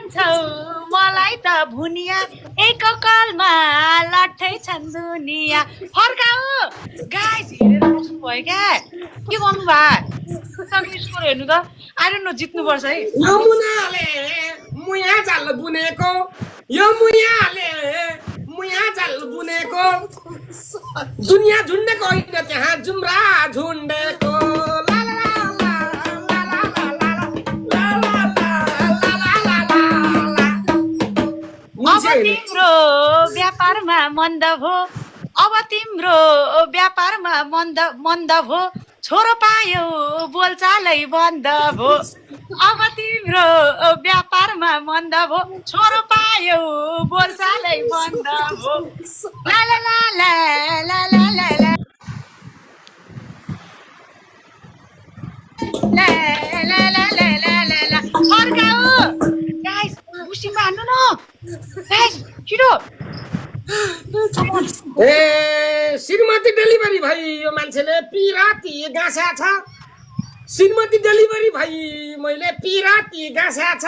भन्छौ मलाई त भुनिया एक कलमा लट्ठै छन् दुनिया फर्काऊ गाइस हेरेर बस्नु भयो क्या के गर्नु भयो सबै स्कोर हेर्नु त आएर न जित्नुपर्छ है यमुनाले मुया जाल बुनेको यमुनाले मुया जाल बुनेको दुनिया झुन्डेको होइन त्यहाँ जुम्रा झुन्डेको अब तिम्रो व्यापारमा मन्द भो अब तिम्रो व्यापारमा मन्द भो छोरो पायो बोलचालै बन्द भो अब तिम्रो व्यापारमा मन्द भो छोरो पायो बोलचालै बन्द भो ला ला ला ला ला ला ला ला ला ला ला ला ला ला ला फर्काऊ गाइस मुसिम हान्नु न गाइस छिटो ए श्रीमती डेलिभरी भाइ यो मान्छेले पिराती गाँस्या छ श्रीमती डेलिभरी भाइ मैले पिराती गाँस्या छ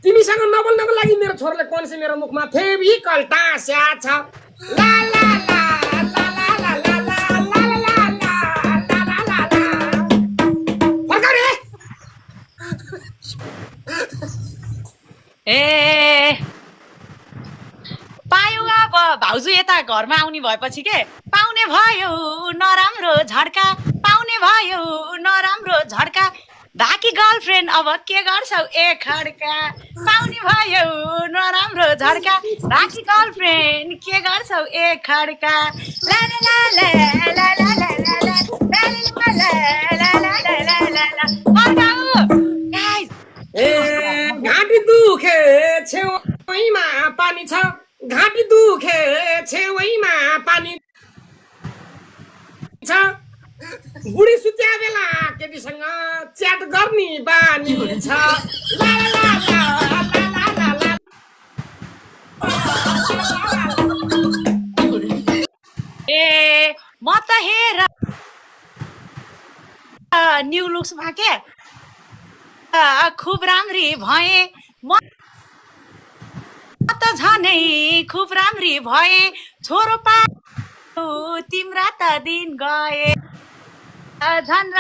तिमीसँग नबोल्नको लागि मेरो छोराले कन्से मेरो मुखमा फेभिकल टाँस्या छ ला ला ला ला ला ला ला ला ला ला ला ला ला ला ला फर्का रे ए पायो अब भाउजू यता घरमा आउने भएपछि के पाउने भयो नराम्रो झड्का पाउने भयो नराम्रो झड्का बाँकी गर्लफ्रेन्ड अब के गर्छौ ए खड्का पाउने भयो नराम्रो झड्का बाँकी गर्लफ्रेन्ड के गर्छौ ए खड्का ला ला ला ला ला ला ला ला ला ला ला ला ला ला फर्काऊ गाइस ए घाँटी दुखे छेउमा पानी छ घाँटी दुखे छेउमा पानी छ बुढी सुत्या बेला केटीसँग च्याट गर्ने बानी छ ला ला ला ला ला ला ला ए म त हेर न्यू लुक्समा के खुब राम्री भए म त झनै खुब राम्री भए छोरो पा तिम्रा त दिन गए झन्